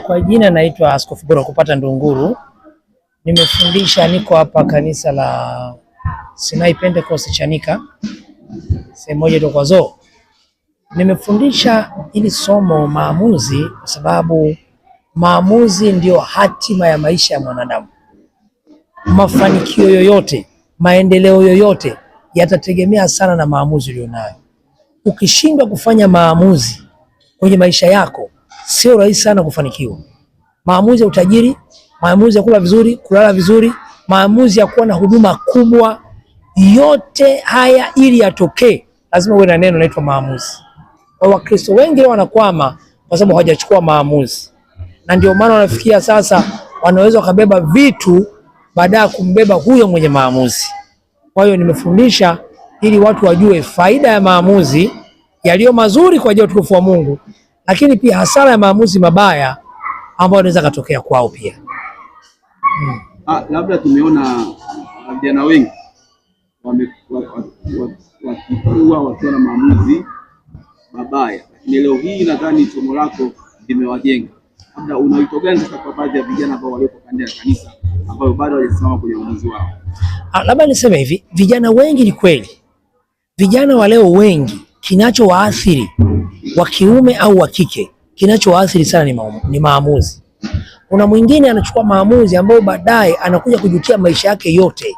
Kwa jina naitwa Askofu Bora Kupata Ndunguru. Nimefundisha, niko hapa kanisa la Sinai Pentecost Chanika, sehemu moja toka Zoo. Nimefundisha ili somo maamuzi kwa sababu maamuzi ndio hatima ya maisha ya mwanadamu. Mafanikio yoyote, maendeleo yoyote yatategemea sana na maamuzi ulionayo. Ukishindwa kufanya maamuzi kwenye maisha yako, sio rahisi sana kufanikiwa. Maamuzi ya utajiri, maamuzi ya kula vizuri, kulala vizuri, maamuzi ya kuwa na huduma kubwa, yote haya ili yatokee lazima uwe na neno linaloitwa maamuzi. Kwa Wakristo wengi leo wanakwama kwa sababu hawajachukua maamuzi. Na ndio maana wanafikia sasa wanaweza kubeba vitu baada ya kumbeba huyo mwenye maamuzi. Kwa hiyo nimefundisha ili watu wajue faida ya maamuzi yaliyo mazuri kwa ajili ya utukufu wa Mungu, lakini pia hasara ya maamuzi mabaya ambayo yanaweza kutokea kwao pia. Labda tumeona vijana wengi wakikuwa wakiwa na maamuzi mabaya. Leo hii nadhani somo lako limewajenga. Labda una wito gani sasa kwa baadhi ya vijana ambao waliopo ndani ya kanisa ambao bado hawajasimama kwenye uamuzi wao? Labda niseme hivi, vijana wengi, ni kweli vijana wa leo wengi, kinachowaathiri wa kiume au wa kike, kinachowaathiri sana ni maamuzi. Kuna mwingine anachukua maamuzi ambayo baadaye anakuja kujutia maisha yake yote.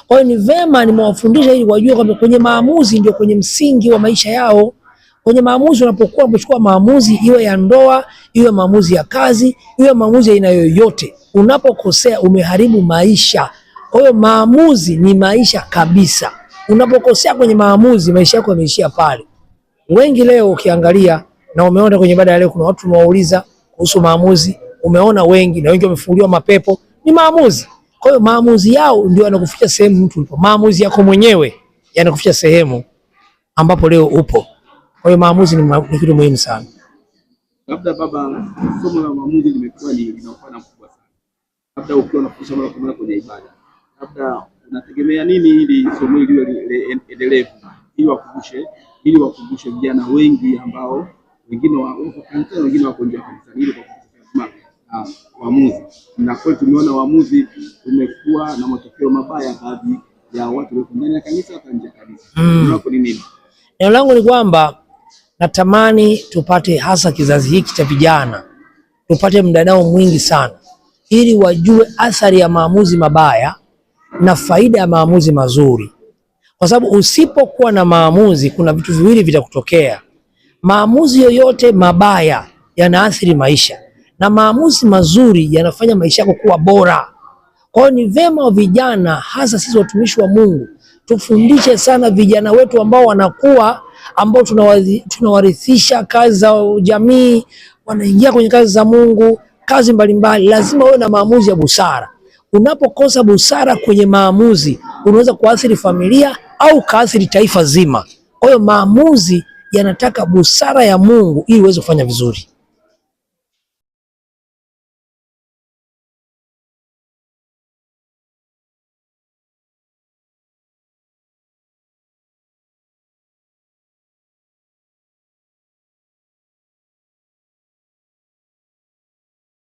Kwa hiyo ni vema nimewafundisha ili wajue kwamba kwenye maamuzi ndio kwenye msingi wa maisha yao. Kwenye maamuzi, unapokuwa umechukua maamuzi, iwe ya ndoa, iwe maamuzi ya kazi, iwe maamuzi ya aina yoyote, unapokosea umeharibu maisha. Kwa hiyo maamuzi ni maisha kabisa. Unapokosea kwenye maamuzi, maisha yako yameishia pale. Wengi leo ukiangalia na umeona kwenye ibada ya leo, kuna watu tunawauliza kuhusu maamuzi, umeona wengi na wengi wamefunguliwa mapepo, ni maamuzi. Kwa hiyo maamuzi yao ndio yanakufikia sehemu mtu ulipo. Maamuzi yako mwenyewe yanakufikia sehemu ambapo leo upo. Kwa hiyo maamuzi ni kitu muhimu sana. Labda baba, somo la maamuzi limekuwa lina ufana mkubwa sana. Labda ukiwa unafundisha mara kwa mara kwenye ibada, labda unategemea nini ili somo hili liwe endelevu, ili wakumbushe vijana wengi ambao wengine wako kanisa, wengine wako nje ya kanisa, ili kwa waamuzi. Na kwa tumeona waamuzi umekuwa na matokeo mabaya baadhi ya watu wako ndani ya kanisa na nje ya kanisa. Unako ni nini? Neno langu ni kwamba natamani tupate, hasa kizazi hiki cha vijana, tupate mtandao mwingi sana ili wajue athari ya maamuzi mabaya na faida ya maamuzi mazuri. Kwa sababu usipokuwa na maamuzi, kuna vitu viwili vitakutokea. Maamuzi yoyote mabaya yanaathiri maisha, na maamuzi mazuri yanafanya maisha yako kuwa bora. Kwa hiyo ni vema wa vijana, hasa sisi watumishi wa Mungu, tufundishe sana vijana wetu ambao wanakuwa, ambao tunawarithisha kazi za jamii, wanaingia kwenye kazi za Mungu, kazi mbalimbali. Lazima uwe na maamuzi ya busara. Unapokosa busara kwenye maamuzi, unaweza kuathiri familia au kaathiri taifa zima. Kwa hiyo maamuzi yanataka busara ya Mungu ili uweze kufanya vizuri.